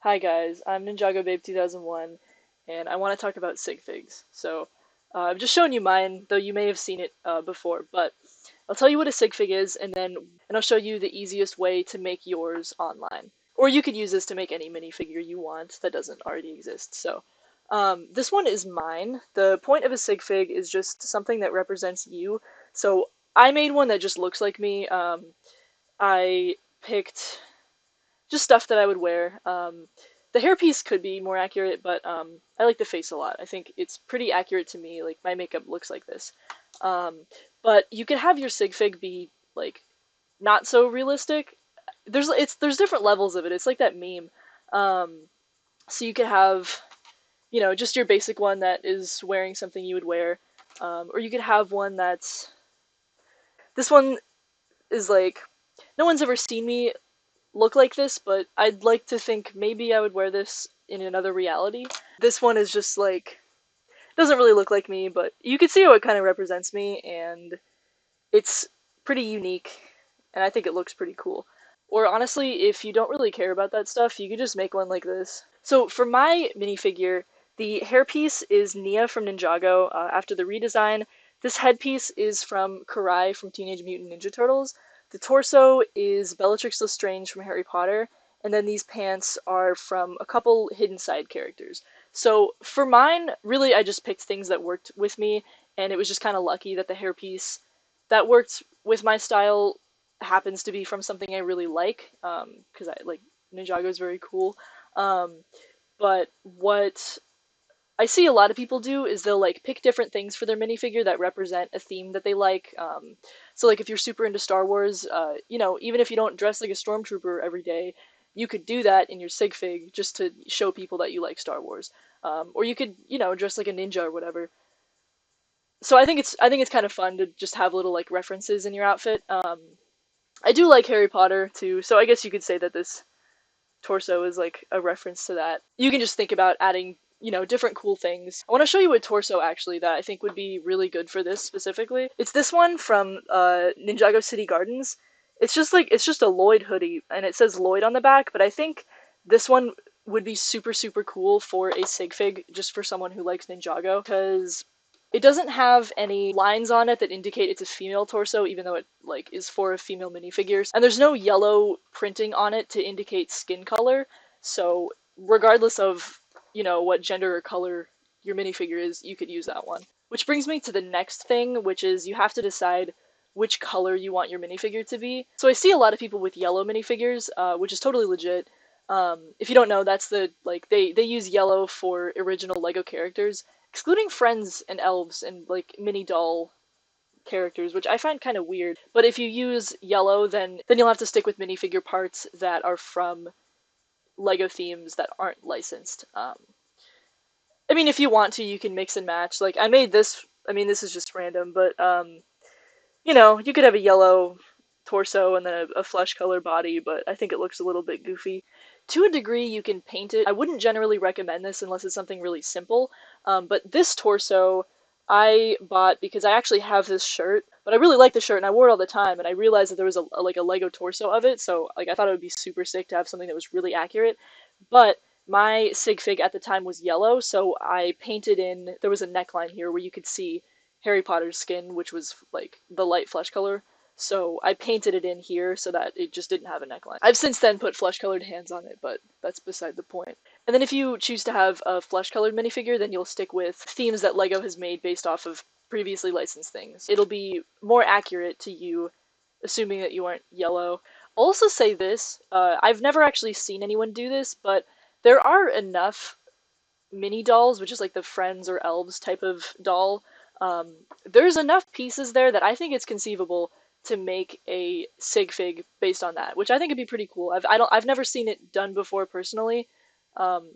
Hi guys, I'm Ninjago Babe 2001, and I want to talk about Sig Figs. I've just shown you mine, though you may have seen it before, but I'll tell you what a Sig Fig is, and I'll show you the easiest way to make yours online. Or you could use this to make any minifigure you want that doesn't already exist. This one is mine. The point of a Sig Fig is just something that represents you. So I made one that just looks like me. I picked just stuff that I would wear. The hairpiece could be more accurate, but I like the face a lot. I think it's pretty accurate to me. Like my makeup looks like this. Um, but you could have your Sig Fig be like not so realistic. There's different levels of it. It's like that meme. Um, so you could have just your basic one that is wearing something you would wear, or you could have one that's this one is like no one's ever seen me look like this, but I'd like to think maybe I would wear this in another reality. This one is just like, doesn't really look like me, but you can see how it kind of represents me, and it's pretty unique, and I think it looks pretty cool. Or honestly, if you don't really care about that stuff, you could just make one like this. So for my minifigure, the hairpiece is Nia from Ninjago after the redesign. This headpiece is from Karai from Teenage Mutant Ninja Turtles. The torso is Bellatrix Lestrange from Harry Potter, and then these pants are from a couple hidden side characters. So for mine, really I just picked things that worked with me, and it was just kind of lucky that the hairpiece that worked with my style happens to be from something I really like, because I like Ninjago is very cool. Um, but what I see a lot of people do is they'll like pick different things for their minifigure that represent a theme that they like. So like if you're super into Star Wars, even if you don't dress like a stormtrooper every day, you could do that in your Sig Fig just to show people that you like Star Wars. Or you could, dress like a ninja or whatever. So I think it's kind of fun to just have little like references in your outfit. I do like Harry Potter too, so I guess you could say that this torso is like a reference to that. You can just think about adding, different cool things. I want to show you a torso actually that I think would be really good for this specifically. It's this one from Ninjago City Gardens. It's just a Lloyd hoodie and it says Lloyd on the back, but I think this one would be super super cool for a Sig Fig just for someone who likes Ninjago because it doesn't have any lines on it that indicate it's a female torso, even though it like is for a female minifigure. And there's no yellow printing on it to indicate skin color. So regardless of, what gender or color your minifigure is, you could use that one. Which brings me to the next thing, which is you have to decide which color you want your minifigure to be. So I see a lot of people with yellow minifigures, which is totally legit. If you don't know, that's they use yellow for original Lego characters, excluding friends and elves and like mini doll characters, which I find kind of weird. But if you use yellow, then you'll have to stick with minifigure parts that are from Lego themes that aren't licensed. I mean, if you want to, you can mix and match. Like I made this. I mean, this is just random, but you could have a yellow torso and then a flesh color body, but I think it looks a little bit goofy. To a degree, you can paint it. I wouldn't generally recommend this unless it's something really simple, but this torso I bought because I actually have this shirt, but I really like the shirt and I wore it all the time, and I realized that there was like a Lego torso of it, so like I thought it would be super sick to have something that was really accurate, but my Sig Fig at the time was yellow, so I painted in, there was a neckline here where you could see Harry Potter's skin, which was like the light flesh color. So I painted it in here so that it just didn't have a neckline. I've since then put flesh colored hands on it, but that's beside the point. And then if you choose to have a flesh colored minifigure, then you'll stick with themes that LEGO has made based off of previously licensed things. It'll be more accurate to you, assuming that you aren't yellow. I'll also say this, I've never actually seen anyone do this, but there are enough mini dolls, which is like the Friends or Elves type of doll. There's enough pieces there that I think it's conceivable to make a Sig Fig based on that, which I think would be pretty cool. I've never seen it done before personally. Um,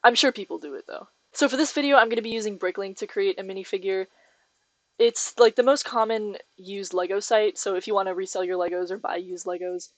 I'm sure people do it though. So for this video, I'm going to be using Bricklink to create a minifigure. It's like the most common used Lego site, so if you want to resell your Legos or buy used Legos,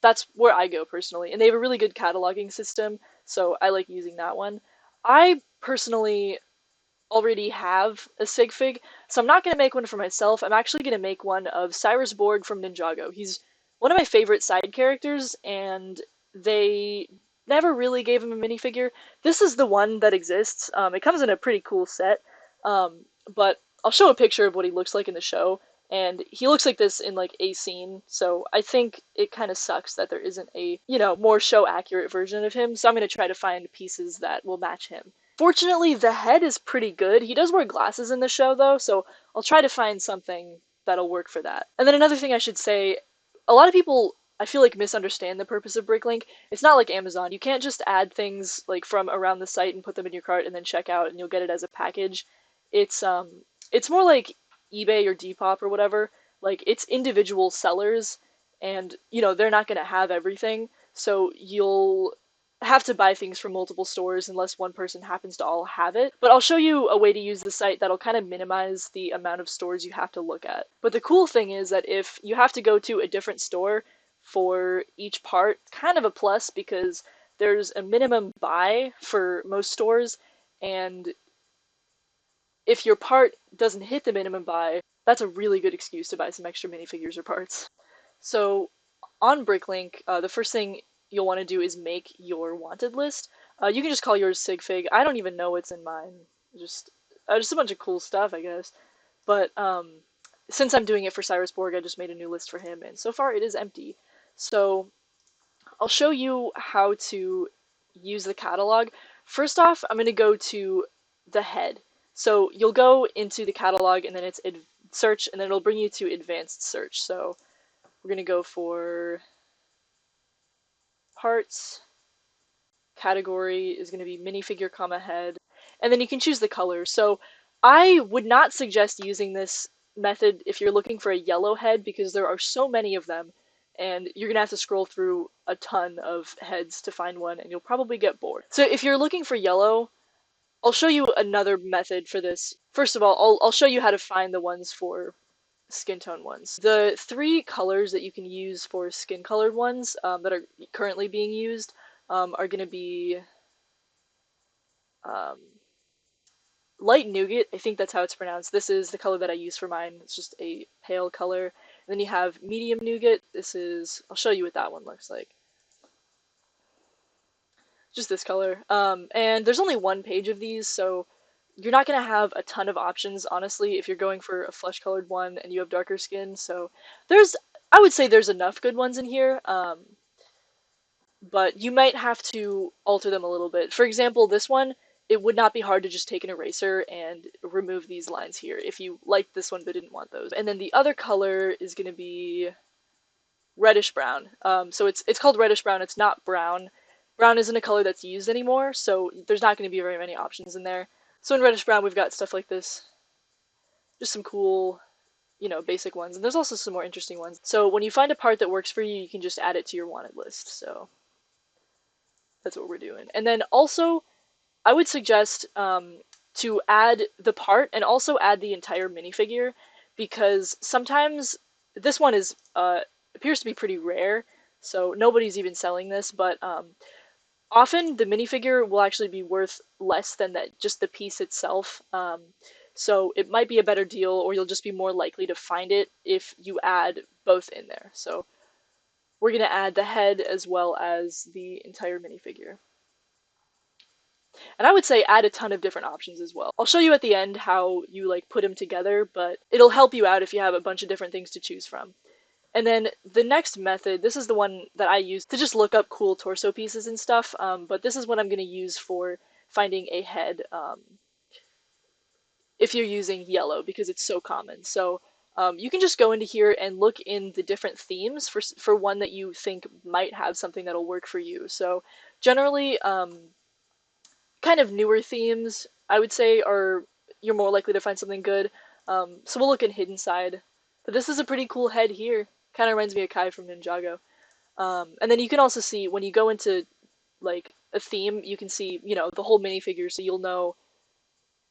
that's where I go personally. And they have a really good cataloging system, so I like using that one. I personally already have a Sig Fig, so I'm not going to make one for myself. I'm actually going to make one of Cyrus Borg from Ninjago. He's one of my favorite side characters, and they never really gave him a minifigure. This is the one that exists. It comes in a pretty cool set, but I'll show a picture of what he looks like in the show, and he looks like this in like a scene. So I think it kind of sucks that there isn't a more show accurate version of him. So I'm gonna try to find pieces that will match him. Fortunately, the head is pretty good. He does wear glasses in the show though, so I'll try to find something that'll work for that. And then another thing I should say, a lot of people I feel like misunderstand the purpose of Bricklink. It's not like Amazon. You can't just add things like from around the site and put them in your cart and then check out and you'll get it as a package. It's it's more like eBay or Depop or whatever. Like it's individual sellers and they're not going to have everything. So you'll have to buy things from multiple stores unless one person happens to all have it. But I'll show you a way to use the site that'll kind of minimize the amount of stores you have to look at. But the cool thing is that if you have to go to a different store for each part, kind of a plus because there's a minimum buy for most stores, and if your part doesn't hit the minimum buy, that's a really good excuse to buy some extra minifigures or parts. So on Bricklink, the first thing you'll want to do is make your wanted list. You can just call yours Sig Fig. I don't even know what's in mine. Just a bunch of cool stuff, I guess. But since I'm doing it for Cyrus Borg, I just made a new list for him, and so far it is empty. So I'll show you how to use the catalog. First off, I'm going to go to the head. So you'll go into the catalog and then it's search, and then it'll bring you to advanced search. So we're going to go for parts. Category is going to be minifigure, comma, head. And then you can choose the color. So I would not suggest using this method if you're looking for a yellow head because there are so many of them and you're going to have to scroll through a ton of heads to find one and you'll probably get bored. So if you're looking for yellow, I'll show you another method for this. First of all, I'll show you how to find the ones for skin tone ones. The three colors that you can use for skin colored ones that are currently being used are going to be um, light nougat. I think that's how it's pronounced. This is the color that I use for mine. It's just a pale color. And then you have medium nougat. I'll show you what that one looks like. Just this color. And there's only one page of these, so you're not going to have a ton of options, honestly, if you're going for a flesh-colored one and you have darker skin. So I would say there's enough good ones in here, but you might have to alter them a little bit. For example, this one, it would not be hard to just take an eraser and remove these lines here if you liked this one but didn't want those. And then the other color is going to be reddish brown. So it's called reddish brown. It's not brown. Brown isn't a color that's used anymore, so there's not going to be very many options in there. So in reddish brown, we've got stuff like this. Just some cool, basic ones. And there's also some more interesting ones. So when you find a part that works for you, you can just add it to your wanted list. So that's what we're doing. And then also, I would suggest to add the part and also add the entire minifigure because sometimes this one appears to be pretty rare, so nobody's even selling this, but often the minifigure will actually be worth less than just the piece itself. So it might be a better deal, or you'll just be more likely to find it if you add both in there. So we're going to add the head as well as the entire minifigure. And I would say add a ton of different options as well. I'll show you at the end how you put them together, but it'll help you out if you have a bunch of different things to choose from. And then the next method, this is the one that I use to just look up cool torso pieces and stuff, but this is what I'm going to use for finding a head if you're using yellow because it's so common. So you can just go into here and look in the different themes for one that you think might have something that'll work for you. So generally, kind of newer themes, I would say, you're more likely to find something good. So we'll look in Hidden Side. But this is a pretty cool head here. Kind of reminds me of Kai from Ninjago. And then you can also see, when you go into, a theme, you can see, the whole minifigure, so you'll know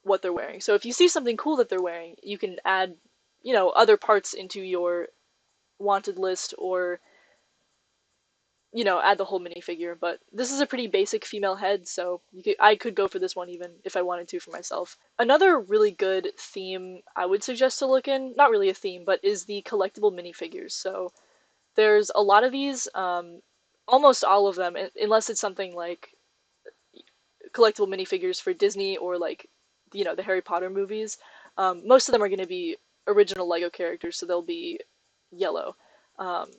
what they're wearing. So if you see something cool that they're wearing, you can add, other parts into your wanted list or add the whole minifigure, but this is a pretty basic female head, so I could go for this one even if I wanted to for myself. Another really good theme I would suggest to look in, not really a theme, but is the collectible minifigures. So there's a lot of these. almost all of them, unless it's something like collectible minifigures for Disney or like, the Harry Potter movies. Most of them are going to be original Lego characters, so they'll be yellow. Um,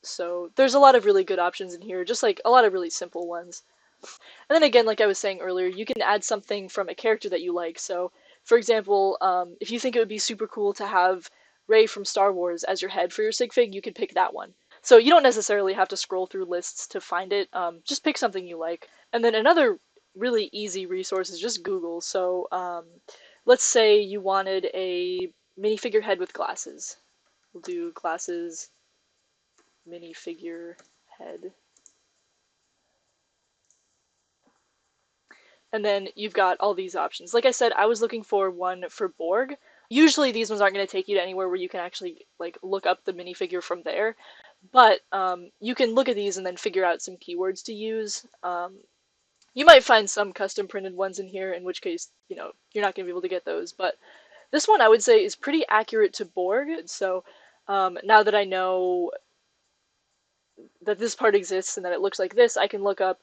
so there's a lot of really good options in here, just like a lot of really simple ones. And then again, like I was saying earlier, you can add something from a character that you like. So, for example, if you think it would be super cool to have Rey from Star Wars as your head for your sig fig, you could pick that one. So you don't necessarily have to scroll through lists to find it. Just pick something you like. And then another really easy resource is just Google. So let's say you wanted a minifigure head with glasses. We'll do glasses minifigure head. And then you've got all these options. Like I said, I was looking for one for Borg. Usually these ones aren't going to take you to anywhere where you can actually like look up the minifigure from there, but you can look at these and then figure out some keywords to use. You might find some custom printed ones in here, in which case, you're not going to be able to get those. But this one I would say is pretty accurate to Borg. So now that I know that this part exists and that it looks like this, I can look up,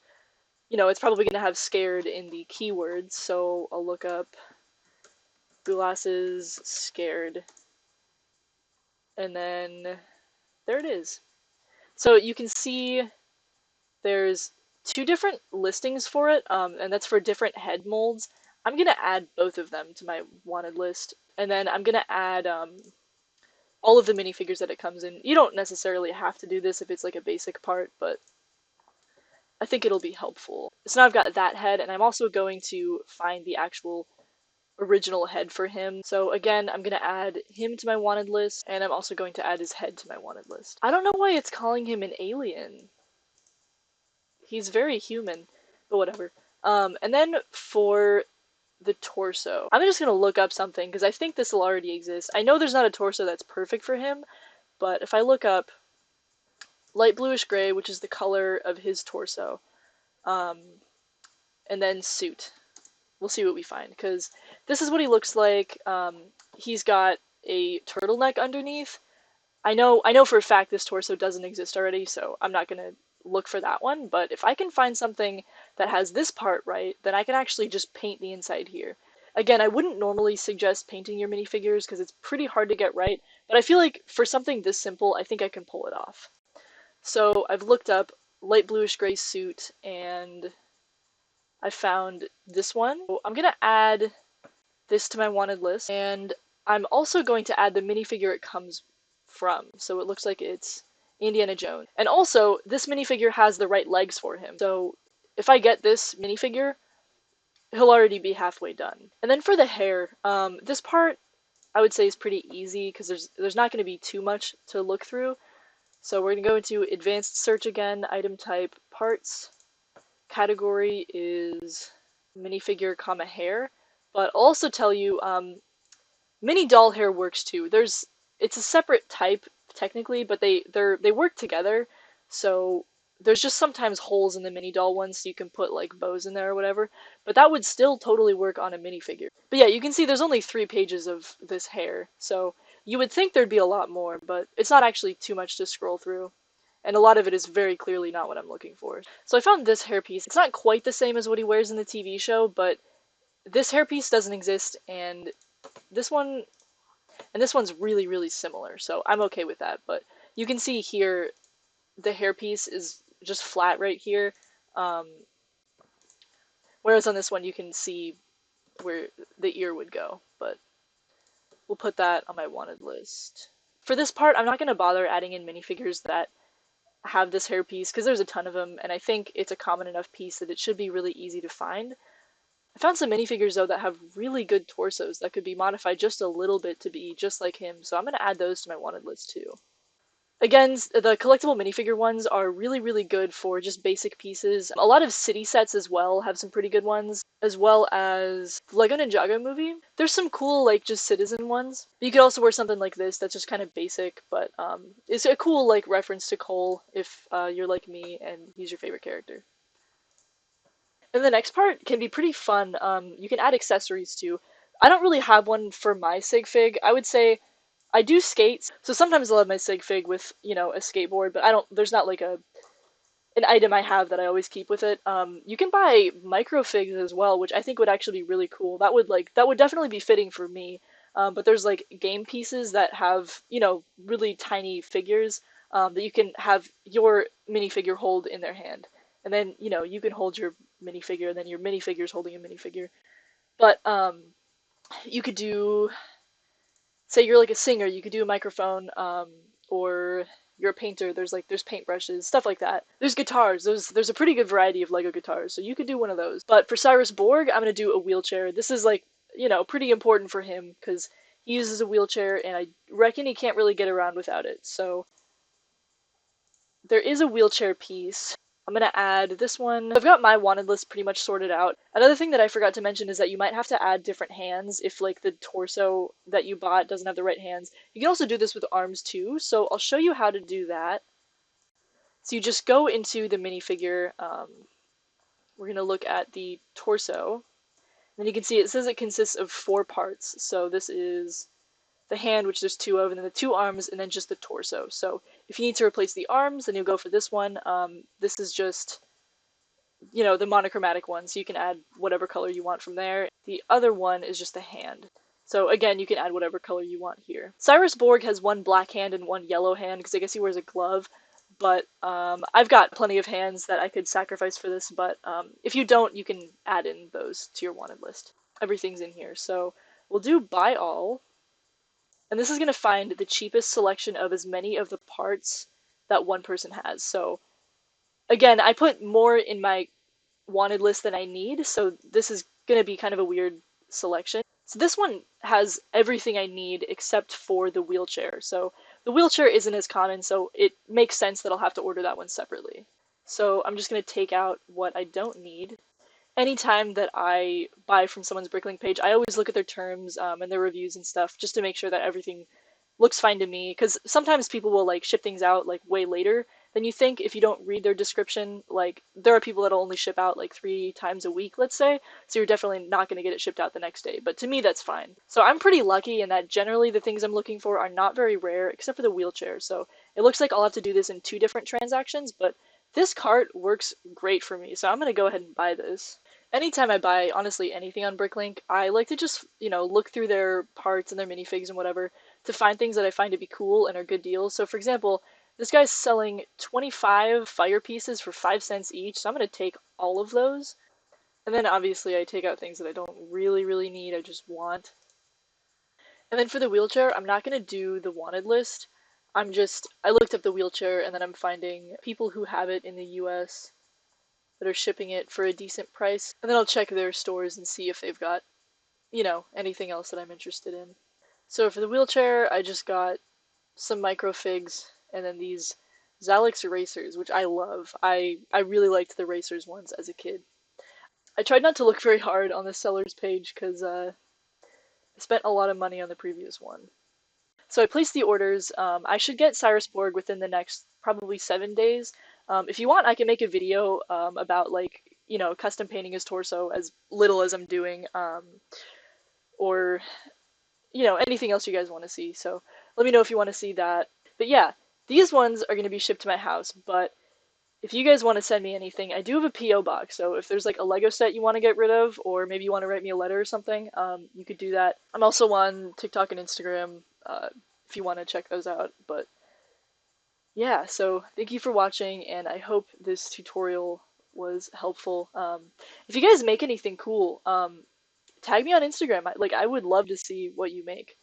it's probably going to have scared in the keywords. So I'll look up glasses scared, and then there it is. So you can see there's two different listings for it, and that's for different head molds. I'm going to add both of them to my wanted list, and then I'm going to add all of the minifigures that it comes in. You don't necessarily have to do this if it's like a basic part, but I think it'll be helpful. So now I've got that head, and I'm also going to find the actual original head for him. So again, I'm going to add him to my wanted list, and I'm also going to add his head to my wanted list. I don't know why it's calling him an alien. He's very human, but whatever. And then for the torso, I'm just going to look up something because I think this will already exist. I know there's not a torso that's perfect for him, but if I look up light bluish gray, which is the color of his torso, and then suit, we'll see what we find, because this is what he looks like. He's got a turtleneck underneath. I know for a fact this torso doesn't exist already, so I'm not gonna look for that one, but if I can find something that has this part right, then I can actually just paint the inside here. Again, I wouldn't normally suggest painting your minifigures because it's pretty hard to get right, but I feel like for something this simple, I think I can pull it off. So I've looked up light bluish gray suit, and I found this one. So I'm gonna add this to my wanted list, and I'm also going to add the minifigure it comes from. So it looks like it's Indiana Jones. And also, this minifigure has the right legs for him. So if I get this minifigure, he'll already be halfway done. And then for the hair, this part I would say is pretty easy because there's not going to be too much to look through. So we're going to go into advanced search again, item type, parts. Category is minifigure, comma, hair. But I'll also tell you, mini doll hair works too. It's a separate type technically, but they work together. So there's just sometimes holes in the mini doll ones, so you can put like bows in there or whatever. But that would still totally work on a minifigure. But yeah, you can see there's only 3 pages of this hair, so you would think there'd be a lot more, but it's not actually too much to scroll through. And a lot of it is very clearly not what I'm looking for. So I found this hairpiece. It's not quite the same as what he wears in the TV show, but this hairpiece doesn't exist, and this one and this one's really, really similar, so I'm okay with that. But you can see here, the hairpiece is just flat right here, whereas on this one you can see where the ear would go, but we'll put that on my wanted list. For this part, I'm not going to bother adding in minifigures that have this hairpiece, because there's a ton of them, and I think it's a common enough piece that it should be really easy to find. I found some minifigures, though, that have really good torsos that could be modified just a little bit to be just like him, so I'm going to add those to my wanted list, too. Again, the collectible minifigure ones are really, really good for just basic pieces. A lot of city sets as well have some pretty good ones, as well as the Lego Ninjago movie. There's some cool, like, just citizen ones. You could also wear something like this that's just kind of basic, but it's a cool, like, reference to Cole if you're like me and he's your favorite character. And the next part can be pretty fun. You can add accessories too. I don't really have one for my Sig Fig. I would say I do skates, so sometimes I'll have my Sig Fig with, a skateboard, but there's not like an item I have that I always keep with it. You can buy microfigs as well, which I think would actually be really cool. That would definitely be fitting for me. But there's like game pieces that have, really tiny figures that you can have your minifigure hold in their hand. And then, you can hold your minifigure, and then your minifigure's holding a minifigure. But you could do, say you're like a singer, you could do a microphone, or you're a painter. There's paintbrushes, stuff like that. There's guitars. There's a pretty good variety of Lego guitars, so you could do one of those. But for Cyrus Borg, I'm gonna do a wheelchair. This is like, pretty important for him because he uses a wheelchair, and I reckon he can't really get around without it. So there is a wheelchair piece. I'm gonna add this one. I've got my wanted list pretty much sorted out. Another thing that I forgot to mention is that you might have to add different hands if like the torso that you bought doesn't have the right hands. You can also do this with arms too, so I'll show you how to do that. So you just go into the minifigure. We're gonna look at the torso. Then you can see it says it consists of 4 parts. So this is the hand, which there's 2 of, and then the 2 arms, and then just the torso. So if you need to replace the arms, then you'll go for this one. This is just, the monochromatic one, so you can add whatever color you want from there. The other one is just the hand. So again, you can add whatever color you want here. Cyrus Borg has 1 black hand and 1 yellow hand, because I guess he wears a glove. But I've got plenty of hands that I could sacrifice for this, but if you don't, you can add in those to your wanted list. Everything's in here. So we'll do buy all. And this is going to find the cheapest selection of as many of the parts that one person has. So again, I put more in my wanted list than I need, so this is going to be kind of a weird selection. So this one has everything I need except for the wheelchair. So the wheelchair isn't as common, so it makes sense that I'll have to order that one separately. So I'm just going to take out what I don't need. Anytime that I buy from someone's Bricklink page, I always look at their terms and their reviews and stuff just to make sure that everything looks fine to me. Because sometimes people will like ship things out like way later than you think if you don't read their description. Like there are people that'll only ship out like 3 times a week, let's say. So you're definitely not going to get it shipped out the next day. But to me, that's fine. So I'm pretty lucky in that generally the things I'm looking for are not very rare, except for the wheelchair. So it looks like I'll have to do this in 2 different transactions, but this cart works great for me. So I'm going to go ahead and buy this. Anytime I buy, honestly, anything on Bricklink, I like to just, look through their parts and their minifigs and whatever to find things that I find to be cool and are good deals. So, for example, this guy's selling 25 fire pieces for 5 cents each, so I'm going to take all of those. And then, obviously, I take out things that I don't really, really need, I just want. And then for the wheelchair, I'm not going to do the wanted list. I looked up the wheelchair, and then I'm finding people who have it in the US that are shipping it for a decent price. And then I'll check their stores and see if they've got, anything else that I'm interested in. So for the wheelchair, I just got some microfigs and then these Xalix erasers, which I love. I really liked the racers ones as a kid. I tried not to look very hard on the seller's page because I spent a lot of money on the previous one. So I placed the orders. I should get Cyrus Borg within the next probably 7 days. If you want, I can make a video about like, custom painting his torso as little as I'm doing, or, anything else you guys want to see. So let me know if you want to see that. But yeah, these ones are going to be shipped to my house, but if you guys want to send me anything, I do have a P.O. box, so if there's like a Lego set you want to get rid of, or maybe you want to write me a letter or something, you could do that. I'm also on TikTok and Instagram, if you want to check those out, but yeah, so thank you for watching, and I hope this tutorial was helpful. If you guys make anything cool, tag me on Instagram. I would love to see what you make.